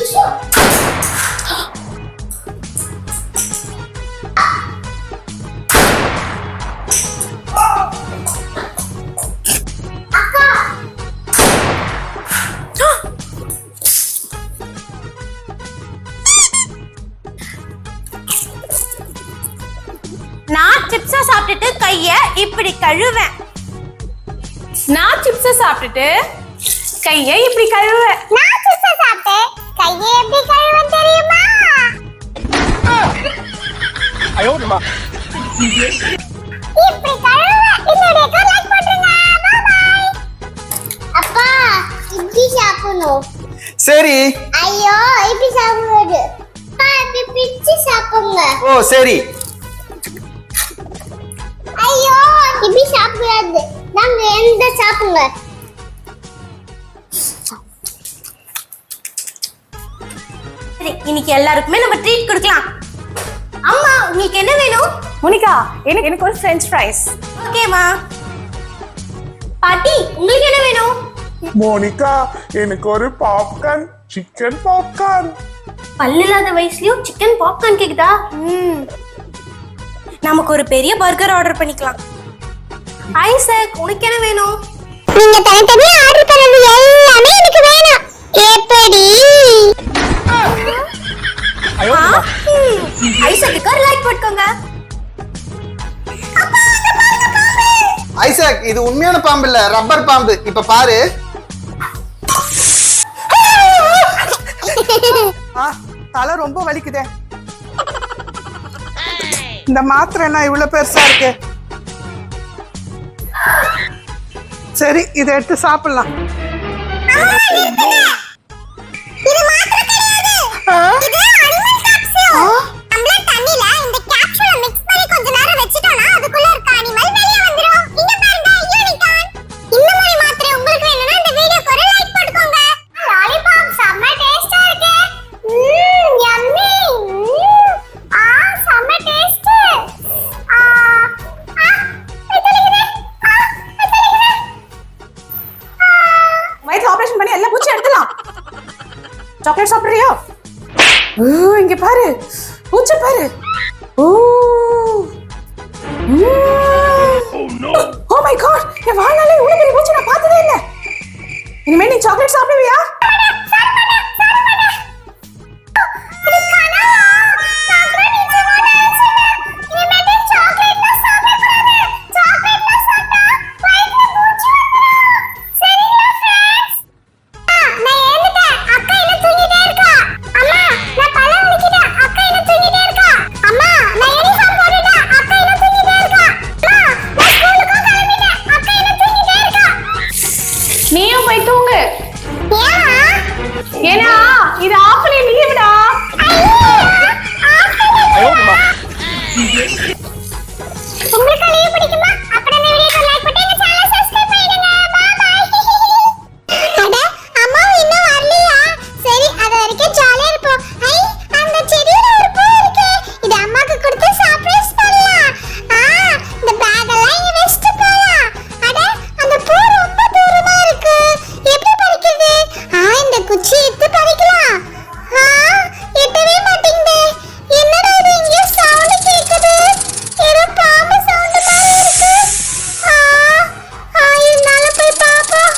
நான் சிப்ஸா சாப்பிட்டுட்டு கைய இப்படி கழுவேன். நான் சிப்ஸ சாப்பிட்டுட்டு கைய இப்படி கழுவேன். நான் சிப்ஸ சாப்பிட்டு கையை எப்படி கழுவேன் தெரியுமா? இப்படி கழுவேன். இந்த வீடியோக்கு லைக் பண்ணுங்க. Bye bye. அப்பா இப்படி சாப்பிடணும். சரி. ஐயோ இப்படி சாப்பிடுறது. அப்பா இப்படி பிச்சு சாப்பிடுங்க. ஓ சரி. ஐயோ இப்படி சாப்பிடாது. நாங்க எந்த சாப்பிடுங்க. சரி, இன்னைக்கு எல்லாருக்குமே நம்ம ட்ரீட் கொடுக்கலாம். அம்மா உங்களுக்கு என்ன வேணும்? மோனிகா எனக்கு ஒரு ஃப்ரெஞ்ச் ஃப்ரைஸ். ஓகேமா. பாட்டி உங்களுக்கு என்ன வேணும்? மோனிகா எனக்கு ஒரு பாப்கார்ன், சிக்கன் பாப்கார்ன். பல்லில்லாத வயசுலயும் சிக்கன் பாப்கார்ன் கேக்குதா? நமக்கு ஒரு பெரிய பர்கர் ஆர்டர் பண்ணிக்கலாம். ஐசக் உனக்கு என்ன வேணும்? நீங்க தனித்தனியா ஆர்டர் பண்ணது எல்லாமே எனக்கு வேணும். எப்படி? ஐசக்கு லைக் போட்டுக்கோங்க. ஐசக் இது உண்மையான பாம்பு இல்ல, ரப்பர் பாம்பு. இப்ப பாரு. தலை ரொம்ப வலிக்குதே. இந்த மாத்திரை என்ன இவ்வளவு பெருசா இருக்கு? சரி இதை எடுத்து சாப்பிடலாம். இது மாத்திரை கிடையாது. இது அனிமல் கேப்சூல். நம்மள தண்ணில இந்த கேப்சூலை மிக்ஸ் பண்ணி கொஞ்ச நேரம் வெச்சிட்டோம்னா அதுக்குள்ள இருக்க அனிமல் வெளிய வந்துரும். இங்க பாருங்க யூனிகார்ன். இந்த மாதிரி மாத்திரை உங்களுக்கு வேணும்னா இந்த வீடியோக்கு ஒரு லைக் போட்டுக்கோங்க. லாலிபாப் செம்ம டேஸ்டா இருக்கு. யம்மி. செம்ம டேஸ்ட். வயிற்று ஆபரேஷன் பண்ணி எல்லா பூச்சி எடுத்துலாம். சாக்லேட் சாப்பிடுறியா? இங்க பாரு பூச்சி பாரு. ஓ மை காட், என் வாழ்நாளே இவ்வளவு பெரிய பூச்சி நான் பார்த்ததே இல்லை. இனிமே நீ சாக்லேட் சாப்பிடுவியா? நீயும் போய் தூங்கு. ஏன்னா இது ஆஃப்லி லீவ்டா. உங்களுக்கு லீவ் பிடிக்குமா? அப்ப இந்த வீடியோக்கு லைக் போட்டு எங்க சேனலை சப்ஸ்கிரைப் பண்ணிடுங்க. Bye bye. அட அம்மா இன்னும் வரலையா? சரி அது வரைக்கும் ஜாலியா இருப்போம். ஐ அந்த செடியில ஒரு பூ இருக்கு. இது அம்மாக்கு கொடுத்து சர்ப்ரைஸ் பண்ணலாம். இந்த பேக் எல்லாம் இங்க வெச்சிட்டு போலாம். அட அந்த பூ ரொம்ப தூரமா இருக்கு. எப்படி பறிக்கிறது? இந்த குச்சி எடுத்து பறிக்கலாம். எட்டவே மாட்டேங்குதே. என்னடா இது இங்க சவுண்ட் கேக்குது? ஏதோ பாம்பு சவுண்ட் மாதிரி இருக்கு. இருந்தாலும் போய் பாப்போம்.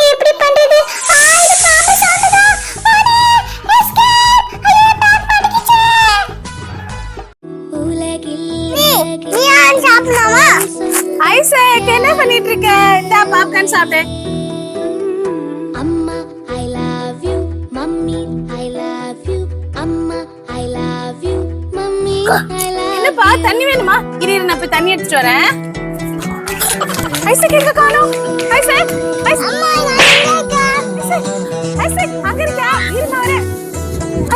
எப்படி பண்றது? இது பாம்பு சவுண்ட் தான். ஓடு எஸ்கேப். ஐயோ பேக் மாட்டிக்கிச்சே. நீ ஆன் சாப்பிடலாமா? ஐசக் என்ன பண்ணிட்டு இருக்க? இந்த பாப்கார்ன் சாப்பிடு. அம்மா I love you mummy I love you அம்மா I love you mummy I love. என்னப்பா தண்ணி வேணுமா? இரு நான் போய் தண்ணி எடுத்துட்டு வரேன். ஐசக் எங்க காணோம்? ஐசக் அம்மா நான் இங்க இருக்கேன். ஐசக் அங்க இருக்கா? இரு நான் வரேன்.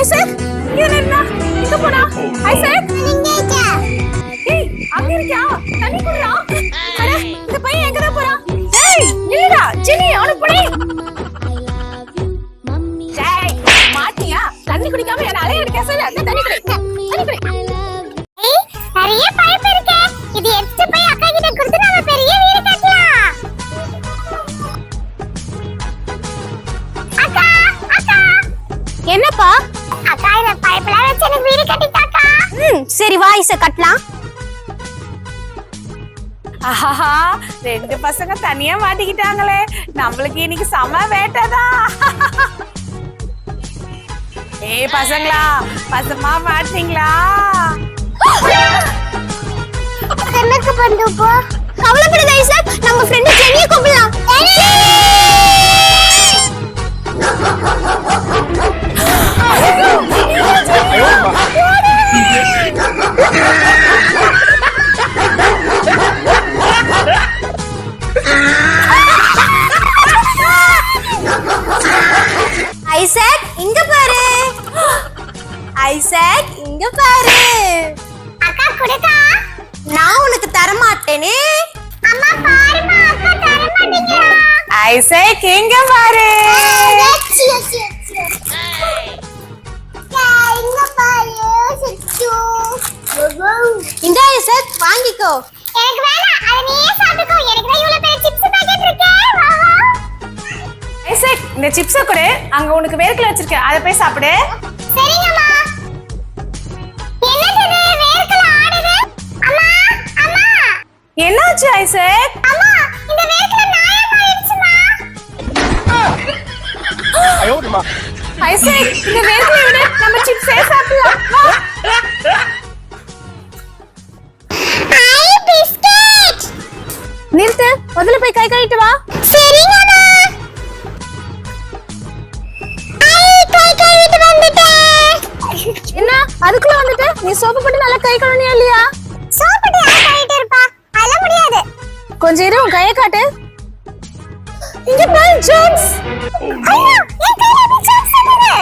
ஐசக் இங்க நின்னா எங்க போனா? ஐசக் இங்க இருக்கேன். ஏய் அங்க இருக்கா? தண்ணி குடுறா. அட இந்த பையன் எங்கடா போறான்? ஏய் நில்லுடா ஜெனி அவனை புடி. ஐ லவ் யூ மம்மி ஏய் மாட்டியா? தண்ணி குடிக்காம என்ன அலைய எடுக்க சொல்ல. அந்த தண்ணி குடி. தண்ணி குடி. ஐ லவ் நிறைய பைப் இருக்கு. இது எடுத்து போய் அக்கா கிட்ட கொடுத்து நாம பெரிய வீடு கட்டலாம். அக்கா அக்கா என்னப்பா சரி வா ஐஸ கட்டலாம். ஆஹா, ரெண்டு பசங்க தனியா மாட்டிக்கிட்டாங்களே, நம்மளுக்கு இன்னைக்கு செம வேட்டைதான். ஏய் பசங்களா, பசமா மாட்டீங்களா? என்னக்கு பண்ணு போ. கவலைப்படாத ஐசக், நம்ம ஃப்ரெண்ட் ஜெனியை கூப்பிடலாம். ஐசக் இங்க பாரு. ஐசக் இங்க பாரு. அக்கா குடுக்கா. நான் உனக்கு தர மாட்டேனே. அம்மா பாருமா, அக்கா தர மாட்டீங்களா? ஐசக் எங்க பாரு. இங்க பாரு சிச்சு. இந்த ஐசக் வாங்கிக்கோ. எனக்கு வேணாம், அத நீயே சாப்பிட்டுக்கோ. எனக்கு தான் இவ்வளவு பெரிய சிப்ஸ் பாக்கெட் இருக்கு. வா வா. ஐசக் இந்த சிப்ஸ கொடு, அங்க உனக்கு வேர்க்கல வச்சிருக்கேன், அதை போய் சாப்பிடு. சரிங்கம்மா. என்னது வேர்க்கல ஆடுது? அம்மா அம்மா. என்னாச்சு ஐசக்? அம்மா இந்த வேர்க்கல நாயா மாறிடுச்சுமா. ஐசக் இந்த வேர்க்கல விட நம்ம சிப்ஸே சாப்பிடலாம். வா. ஐ பிஸ்கட். நிறுத்து, முதல்ல போய் கை கழுவிட்டு வா. சரிங்கம்மா. ஐ கை கழுவிட்டு வந்துட்டேன். என்ன அதுக்குள்ள வந்துட்டு நீ சோப்பு போட்டு நல்லா கை கழுவினியா இல்லையா? சோப்புட்டு யார் கழுவிட்டு இருப்பா? அதெல்லாம் முடியாது. கொஞ்சம் இரு, உன் கையை காட்டு. இங்க பாரு ஜோன்ஸ். ஐயோ, என் கையில எப்படி ஜூஸ் இருக்குது?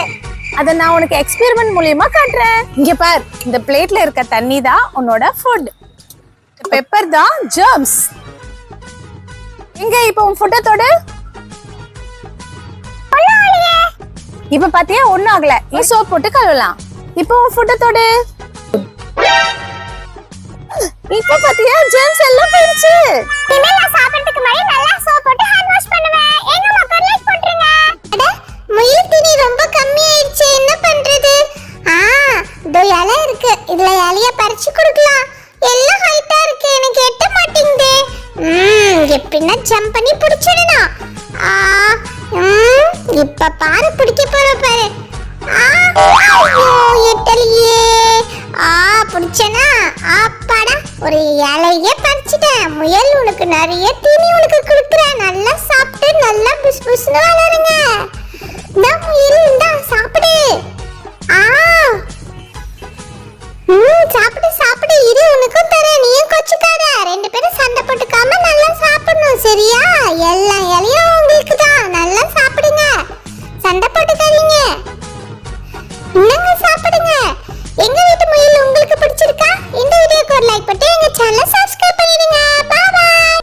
அத நான் உனக்கு எக்ஸ்பெரிமெண்ட் மூலமா காட்டுறேன். இங்க பார், இந்த பிளேட்ல இருக்க தண்ணி தான் உன்னோட ஃபுட், பெப்பர் தான் ஜெர்ம்ஸ். இங்க இப்போ உன் ஃபுட்டை தொடு. இப்ப பாத்தியா ஒண்ணும் ஆகல. நீ சோப் போட்டு கழுவலாம். இப்போ உன் ஃபுட்டை தொடு. இப்ப பாத்தியா ஜெர்ம்ஸ் எல்லாம் போயிடுச்சு. இனிமேல் நான் சாப்பிடுறதுக்கு முன்னாடி நல்லா சோப் போட்டு ஹேண்ட் வாஷ் பண்ணுவேன். எங்க மக்கா லைக் போட்டுருங்க. அட முயல் தீனி ரொம்ப கம்மி ஆயிடுச்சு, என்ன பண்றது? இதோ இலை இருக்கு, இதுல இலைய பறிச்சு கொடுக்கலாம். எல்லாம் ஹைட்டா இருக்கு, எனக்கு எட்ட மாட்டேங்குது. எப்படின்னா ஜம்ப் பண்ணி பிடிச்சிடணும். இப்ப பாரு, பிடிக்க போற பாரு. ஐயோ எட்டலையே. பிடிச்சனா அப்பாடா, ஒரு இலைய பறிச்சிட்டேன். முயல் உனக்கு நிறைய தீனி உனக்கு கொடுக்குறேன், நல்லா சாப்பிட்டு நல்லா புஸ் புஸ்னு வளருங்க. இந்த முயல் இந்தா சாப்பிடு. சாப்பிடு சாப்பிடு, இரு உனக்கும் தரேன், நீயும் கொச்சுக்காத. ரெண்டு பேரும் சண்டை போட்டுக்காம நல்லா சாப்பிடணும், சரியா? எல்லா இலையும் உங்களுக்கு தான், நல்லா சாப்பிடுங்க, சண்டை போட்டுக்காதீங்க. என்னங்க